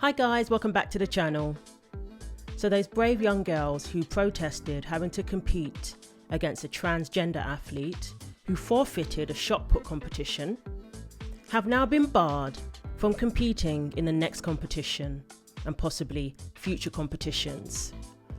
Hi guys, welcome back to the channel. So those brave young girls who protested having to compete against a transgender athlete who forfeited a shot put competition have now been barred from competing in the next competition and possibly future competitions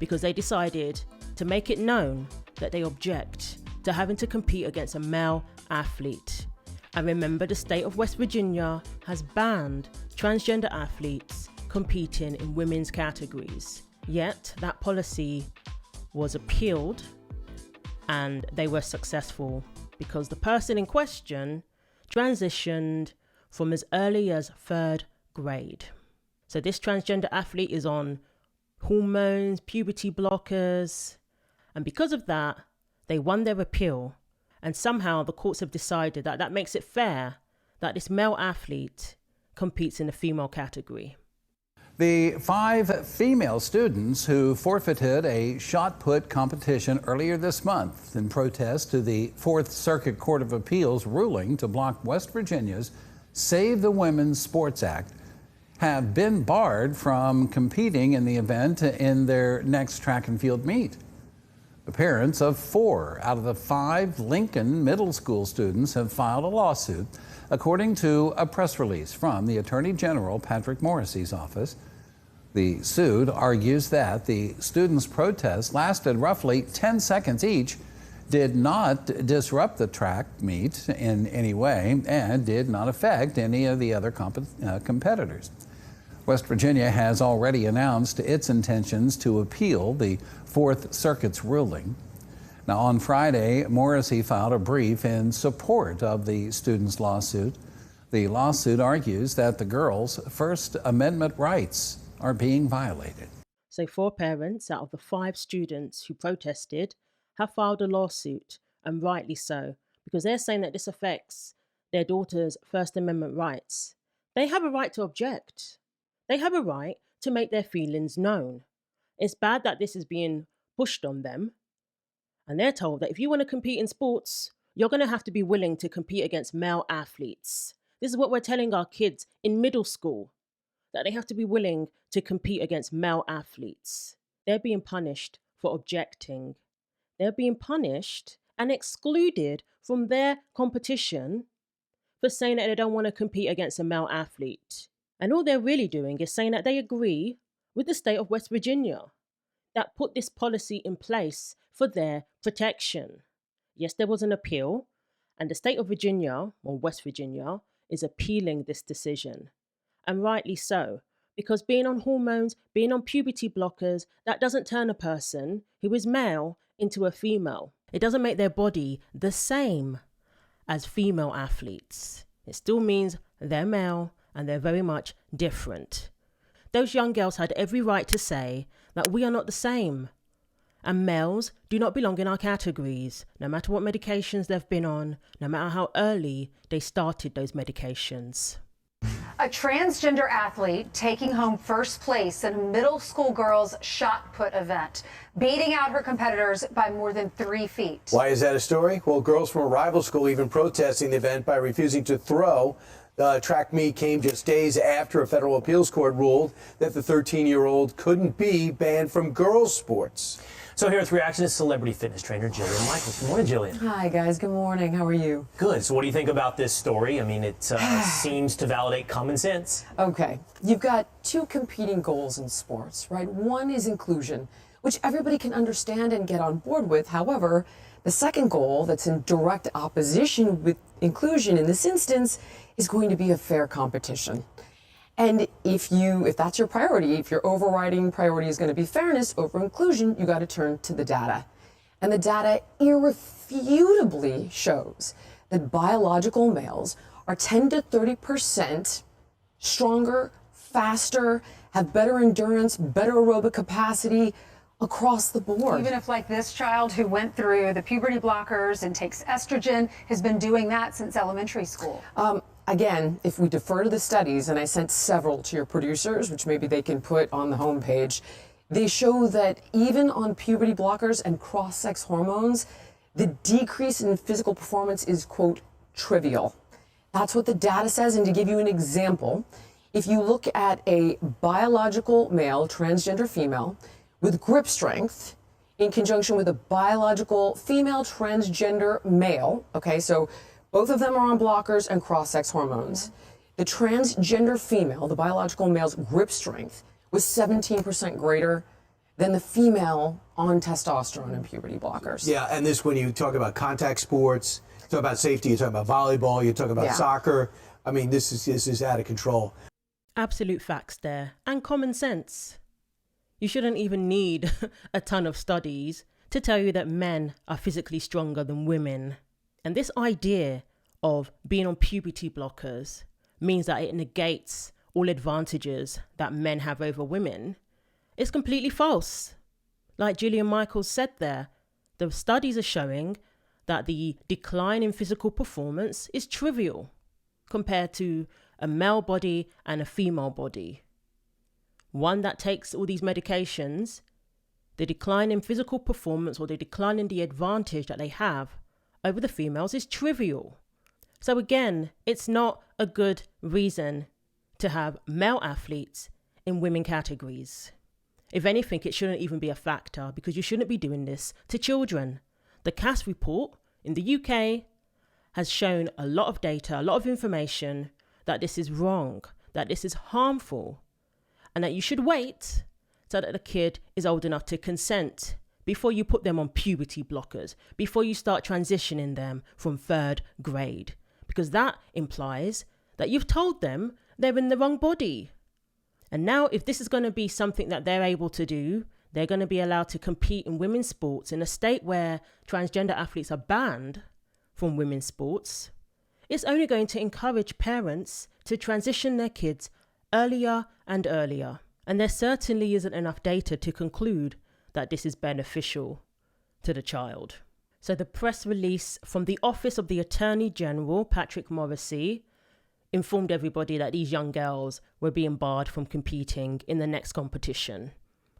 because they decided to make it known that they object to having to compete against a male athlete. And remember, the state of West Virginia has banned transgender athletes competing in women's categories. Yet that policy was appealed and they were successful because the person in question transitioned from as early as 3rd grade. So this transgender athlete is on hormones, puberty blockers, and because of that, they won their appeal. And somehow the courts have decided that that makes it fair that this male athlete competes in the female category. The 5 female students who forfeited a shot put competition earlier this month in protest to the 4th Circuit Court of Appeals ruling to block West Virginia's Save the Women's Sports Act have been barred from competing in the event in their next track and field meet. The parents of 4 out of the 5 Lincoln Middle School students have filed a lawsuit, according to a press release from the Attorney General Patrick Morrissey's office. The suit argues that the students' protests lasted roughly 10 seconds each, did not disrupt the track meet in any way, and did not affect any of the other competitors. West Virginia has already announced its intentions to appeal the 4th Circuit's ruling. Now, on Friday, Morrissey filed a brief in support of the students' lawsuit. The lawsuit argues that the girls' First Amendment rights are being violated. So 4 parents out of the 5 students who protested have filed a lawsuit, and rightly so, because they're saying that this affects their daughter's First Amendment rights. They have a right to object. They have a right to make their feelings known. It's bad that this is being pushed on them. And they're told that if you want to compete in sports, you're going to have to be willing to compete against male athletes. This is what we're telling our kids in middle school, that they have to be willing to compete against male athletes. They're being punished for objecting. They're being punished and excluded from their competition for saying that they don't want to compete against a male athlete. And all they're really doing is saying that they agree with the state of West Virginia that put this policy in place for their protection. Yes, there was an appeal, and the state of Virginia, or West Virginia, is appealing this decision. And rightly so, because being on hormones, being on puberty blockers, that doesn't turn a person who is male into a female. It doesn't make their body the same as female athletes. It still means they're male, and they're very much different. Those young girls had every right to say that we are not the same, and males do not belong in our categories, no matter what medications they've been on, no matter how early they started those medications. A transgender athlete taking home first place in a middle school girls' shot put event, beating out her competitors by more than 3 feet. Why is that a story? Well, girls from a rival school even protesting the event by refusing to throw. The track meet came just days after a federal appeals court ruled that the 13-year-old couldn't be banned from girls' sports. So here with reaction is celebrity fitness trainer Jillian Michaels. Good morning, Jillian. Hi, guys. Good morning. How are you? Good. So what do you think about this story? I mean, it seems to validate common sense. Okay. You've got 2 competing goals in sports, right? One is inclusion, which everybody can understand and get on board with. However, the second goal that's in direct opposition with inclusion in this instance is going to be a fair competition. And if that's your priority, if your overriding priority is going to be fairness over inclusion, you got to turn to the data. And the data irrefutably shows that biological males are 10 to 30% stronger, faster, have better endurance, better aerobic capacity across the board. Even if, like this child who went through the puberty blockers and takes estrogen, has been doing that since elementary school. Again, if we defer to the studies, and I sent several to your producers, which maybe they can put on the homepage, they show that even on puberty blockers and cross-sex hormones, the decrease in physical performance is, quote, trivial. That's what the data says. And to give you an example, if you look at a biological male, transgender female, with grip strength, in conjunction with a biological female transgender male, okay, so both of them are on blockers and cross-sex hormones. The transgender female, the biological male's grip strength, was 17% greater than the female on testosterone and puberty blockers. Yeah, and this, when you talk about contact sports, you talk about safety, you talk about volleyball, you talk about soccer. I mean, this is out of control. Absolute facts there, and common sense. You shouldn't even need a ton of studies to tell you that men are physically stronger than women. And this idea of being on puberty blockers means that it negates all advantages that men have over women. It's completely false. Like Jillian Michaels said there, the studies are showing that the decline in physical performance is trivial compared to a male body and a female body. One that takes all these medications, the decline in physical performance or the decline in the advantage that they have over the females is trivial. So again, it's not a good reason to have male athletes in women categories. If anything, it shouldn't even be a factor because you shouldn't be doing this to children. The CAS report in the UK has shown a lot of data, a lot of information that this is wrong, that this is harmful, and that you should wait so that the kid is old enough to consent before you put them on puberty blockers, before you start transitioning them from 3rd grade, because that implies that you've told them they're in the wrong body. And now if this is going to be something that they're able to do, they're going to be allowed to compete in women's sports in a state where transgender athletes are banned from women's sports, it's only going to encourage parents to transition their kids earlier and earlier. And there certainly isn't enough data to conclude that this is beneficial to the child. So the press release from the Office of the Attorney General, Patrick Morrissey, informed everybody that these young girls were being barred from competing in the next competition,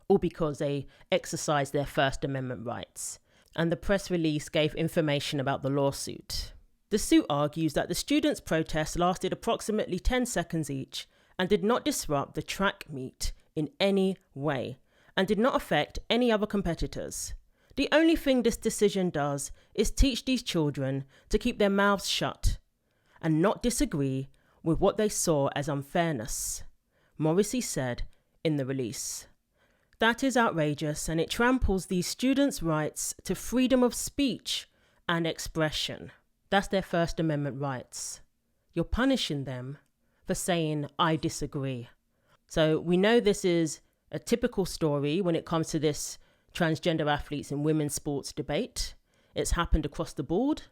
all because they exercised their First Amendment rights. And the press release gave information about the lawsuit. The suit argues that the students' protests lasted approximately 10 seconds each and did not disrupt the track meet in any way and did not affect any other competitors. The only thing this decision does is teach these children to keep their mouths shut and not disagree with what they saw as unfairness, Morrissey said in the release. That is outrageous, and it tramples these students' rights to freedom of speech and expression. That's their First Amendment rights. You're punishing them for saying, I disagree. So we know this is a typical story when it comes to this transgender athletes in women's sports debate. It's happened across the board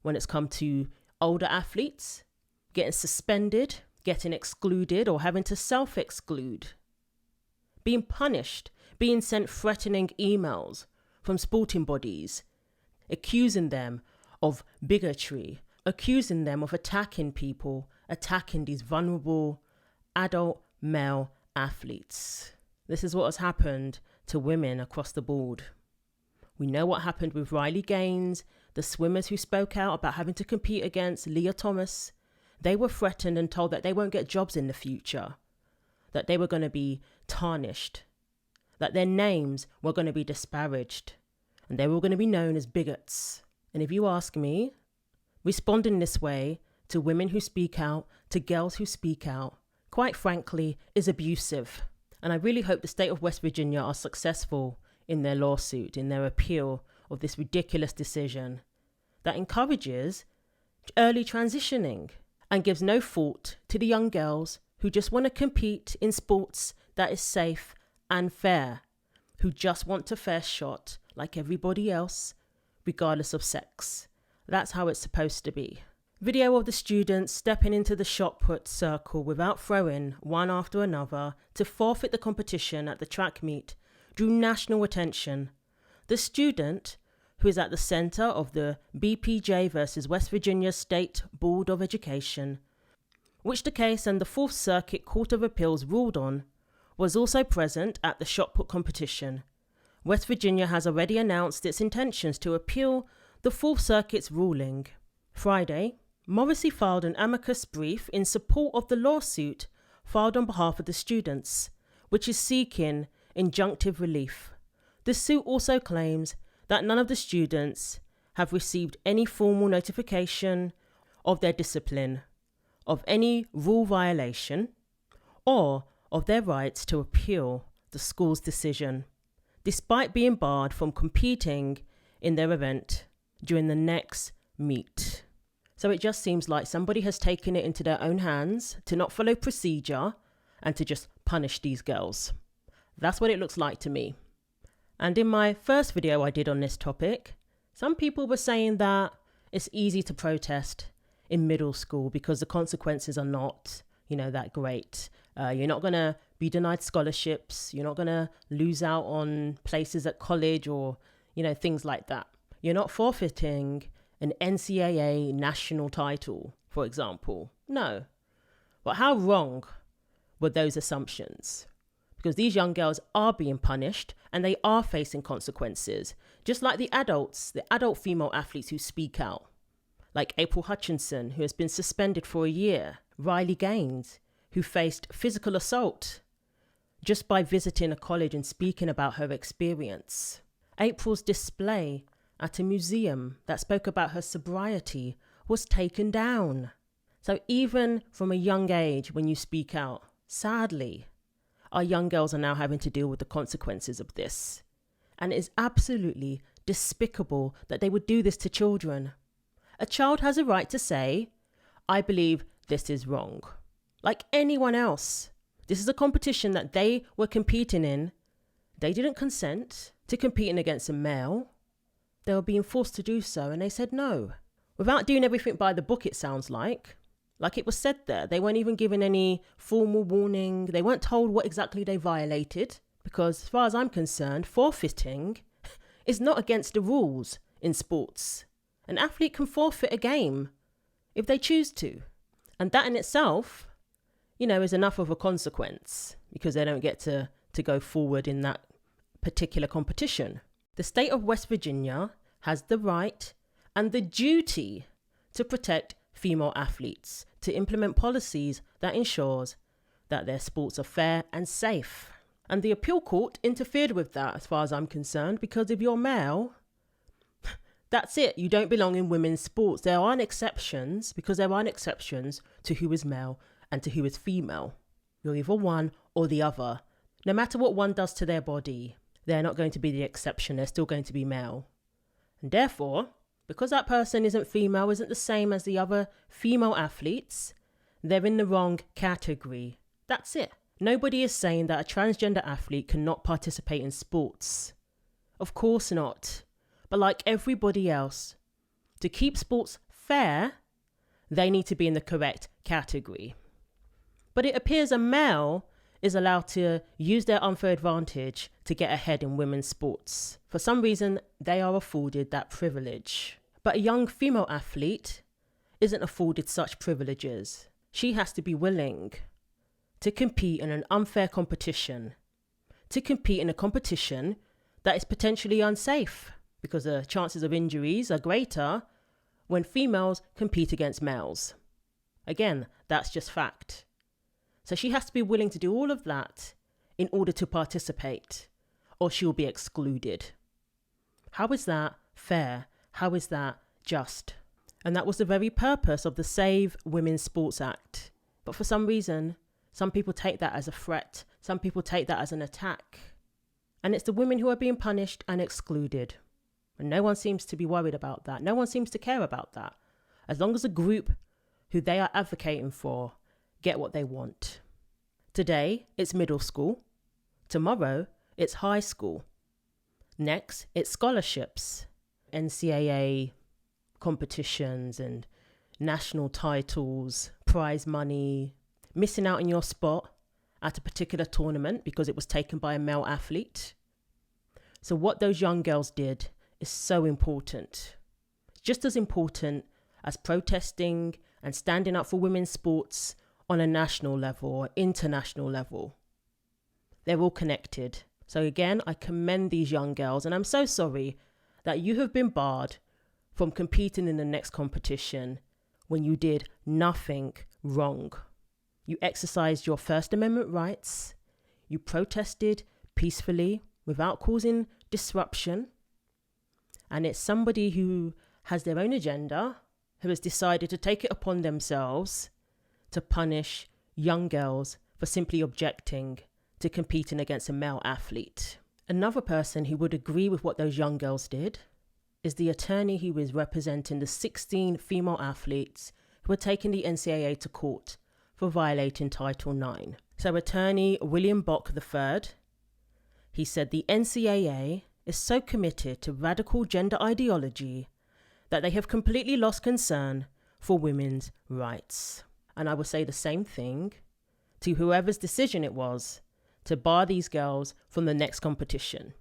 when it's come to older athletes getting suspended, getting excluded, or having to self-exclude, being punished, being sent threatening emails from sporting bodies, accusing them of bigotry, accusing them of attacking people, attacking these vulnerable adult male athletes. This is what has happened to women across the board. We know what happened with Riley Gaines, the swimmers who spoke out about having to compete against Leah Thomas. They were threatened and told that they won't get jobs in the future, that they were going to be tarnished, that their names were going to be disparaged, and they were going to be known as bigots. And if you ask me, responding this way to women who speak out, to girls who speak out, quite frankly, is abusive. And I really hope the state of West Virginia are successful in their lawsuit, in their appeal of this ridiculous decision that encourages early transitioning and gives no thought to the young girls who just want to compete in sports that is safe and fair, who just want a fair shot like everybody else, regardless of sex. That's how it's supposed to be. Video of the students stepping into the shot put circle without throwing one after another to forfeit the competition at the track meet drew national attention. The student, who is at the centre of the BPJ versus West Virginia State Board of Education, which the case and the Fourth Circuit Court of Appeals ruled on, was also present at the shot put competition. West Virginia has already announced its intentions to appeal the Fourth Circuit's ruling. Friday, Morrissey filed an amicus brief in support of the lawsuit filed on behalf of the students, which is seeking injunctive relief. The suit also claims that none of the students have received any formal notification of their discipline, of any rule violation, or of their rights to appeal the school's decision, despite being barred from competing in their event during the next meet. So it just seems like somebody has taken it into their own hands to not follow procedure and to just punish these girls. That's what it looks like to me. And in my first video I did on this topic, some people were saying that it's easy to protest in middle school because the consequences are not, that great. You're not going to be denied scholarships. You're not going to lose out on places at college or, things like that. You're not forfeiting an NCAA national title, for example. No. But how wrong were those assumptions? Because these young girls are being punished and they are facing consequences, just like the adult female athletes who speak out, like April Hutchinson, who has been suspended for a year, Riley Gaines, who faced physical assault just by visiting a college and speaking about her experience. April's display at a museum that spoke about her sobriety was taken down. So even from a young age, when you speak out, sadly, our young girls are now having to deal with the consequences of this. And it is absolutely despicable that they would do this to children. A child has a right to say, I believe this is wrong. Like anyone else. This is a competition that they were competing in. They didn't consent to competing against a male. They were being forced to do so, and they said no. Without doing everything by the book, it sounds like it was said there. They weren't even given any formal warning. They weren't told what exactly they violated. Because as far as I'm concerned, forfeiting is not against the rules in sports. An athlete can forfeit a game if they choose to. And that in itself, is enough of a consequence because they don't get to go forward in that particular competition. The state of West Virginia has the right and the duty to protect female athletes, to implement policies that ensures that their sports are fair and safe. And the appeal court interfered with that as far as I'm concerned, because if you're male, that's it. You don't belong in women's sports. There aren't exceptions, because there aren't exceptions to who is male and to who is female. You're either one or the other. No matter what one does to their body, they're not going to be the exception. They're still going to be male. And therefore, because that person isn't female, isn't the same as the other female athletes, they're in the wrong category. That's it. Nobody is saying that a transgender athlete cannot participate in sports. Of course not. But like everybody else, to keep sports fair, they need to be in the correct category. But it appears a male is allowed to use their unfair advantage to get ahead in women's sports. For some reason, they are afforded that privilege. But a young female athlete isn't afforded such privileges. She has to be willing to compete in an unfair competition, to compete in a competition that is potentially unsafe, because the chances of injuries are greater when females compete against males. Again, that's just fact. So she has to be willing to do all of that in order to participate, or she'll be excluded. How is that fair? How is that just? And that was the very purpose of the Save Women's Sports Act. But for some reason, some people take that as a threat. Some people take that as an attack. And it's the women who are being punished and excluded. And no one seems to be worried about that. No one seems to care about that. As long as the group who they are advocating for get what they want. Today, it's middle school. Tomorrow, it's high school. Next, it's scholarships, NCAA competitions and national titles, prize money, missing out on your spot at a particular tournament because it was taken by a male athlete. So what those young girls did is so important. Just as important as protesting and standing up for women's sports on a national level or international level. They're all connected. So again, I commend these young girls, and I'm so sorry that you have been barred from competing in the next competition when you did nothing wrong. You exercised your First Amendment rights. You protested peacefully without causing disruption. And it's somebody who has their own agenda, who has decided to take it upon themselves to punish young girls for simply objecting to competing against a male athlete. Another person who would agree with what those young girls did is the attorney who is representing the 16 female athletes who were taking the NCAA to court for violating Title IX. So attorney William Bach III, he said the NCAA is so committed to radical gender ideology that they have completely lost concern for women's rights. And I would say the same thing to whoever's decision it was to bar these girls from the next competition.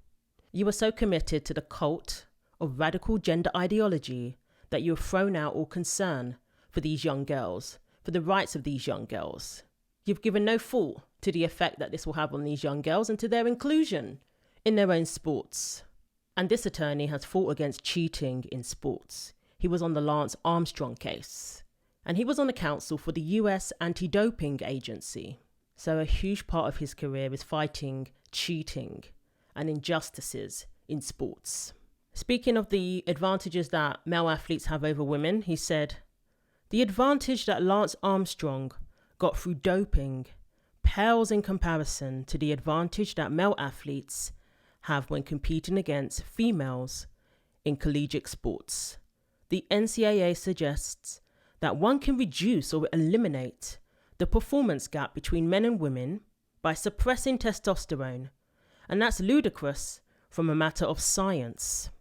You were so committed to the cult of radical gender ideology that you have thrown out all concern for these young girls, for the rights of these young girls. You've given no thought to the effect that this will have on these young girls and to their inclusion in their own sports. And this attorney has fought against cheating in sports. He was on the Lance Armstrong case, and he was on the council for the US Anti-Doping Agency. So a huge part of his career is fighting cheating and injustices in sports. Speaking of the advantages that male athletes have over women, he said, "The advantage that Lance Armstrong got through doping pales in comparison to the advantage that male athletes have when competing against females in collegiate sports. The NCAA suggests that one can reduce or eliminate the performance gap between men and women by suppressing testosterone, and that's ludicrous from a matter of science."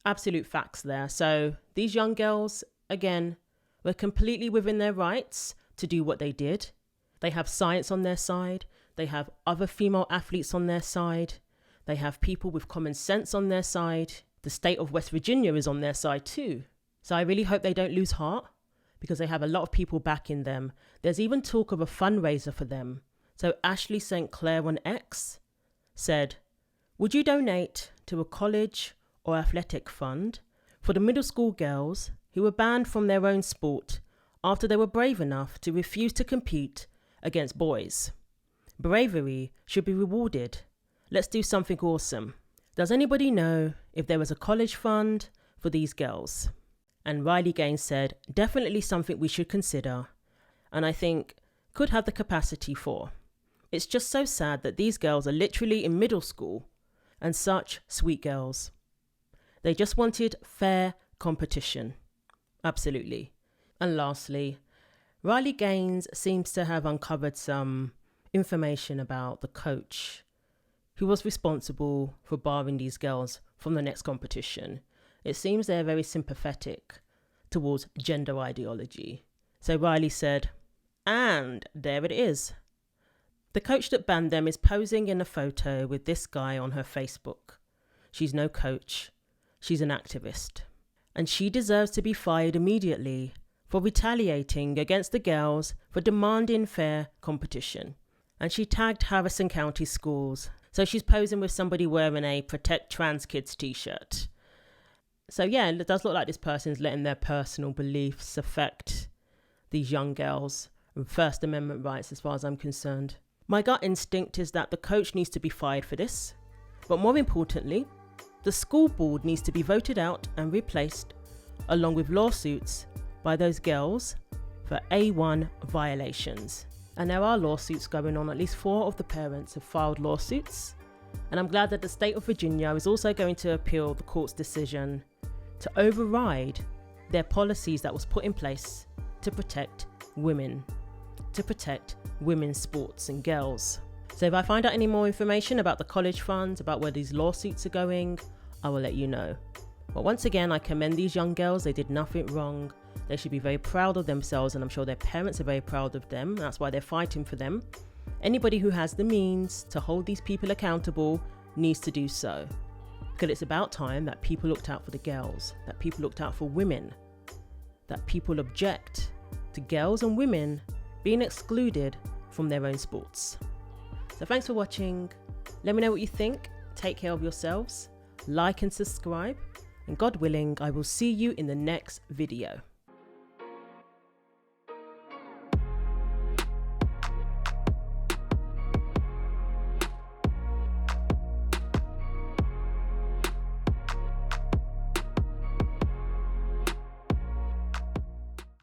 Absolute facts there. So these young girls, again, were completely within their rights to do what they did. They have science on their side. They have other female athletes on their side. They have people with common sense on their side. The state of West Virginia is on their side too. So I really hope they don't lose heart, because they have a lot of people backing them. There's even talk of a fundraiser for them. So Ashley St. Clair on X said, "Would you donate to a college or athletic fund for the middle school girls who were banned from their own sport after they were brave enough to refuse to compete against boys? Bravery should be rewarded. Let's do something awesome. Does anybody know if there was a college fund for these girls?" And Riley Gaines said, "Definitely something we should consider, and I think could have the capacity for. It's just so sad that these girls are literally in middle school, and such sweet girls. They just wanted fair competition." Absolutely. And lastly, Riley Gaines seems to have uncovered some information about the coach who was responsible for barring these girls from the next competition. It seems they're very sympathetic towards gender ideology. So Riley said, and there it is. The coach that banned them is posing in a photo with this guy on her Facebook. She's no coach. She's an activist. And she deserves to be fired immediately for retaliating against the girls for demanding fair competition. And she tagged Harrison County schools. So she's posing with somebody wearing a Protect Trans Kids t-shirt. So yeah, it does look like this person's letting their personal beliefs affect these young girls' First Amendment rights as far as I'm concerned. My gut instinct is that the coach needs to be fired for this. But more importantly, the school board needs to be voted out and replaced, along with lawsuits by those girls for A1 violations. And there are lawsuits going on. At least 4 of the parents have filed lawsuits. And I'm glad that the state of Virginia is also going to appeal the court's decision to override their policies that was put in place to protect women, to protect women's sports and girls. So if I find out any more information about the college funds, about where these lawsuits are going, I will let you know. But once again, I commend these young girls. They did nothing wrong. They should be very proud of themselves, and I'm sure their parents are very proud of them. That's why they're fighting for them. Anybody who has the means to hold these people accountable needs to do so. Because it's about time that people looked out for the girls, that people looked out for women, that people object to girls and women being excluded from their own sports. So thanks for watching. Let me know what you think. Take care of yourselves. Like and subscribe. And God willing, I will see you in the next video.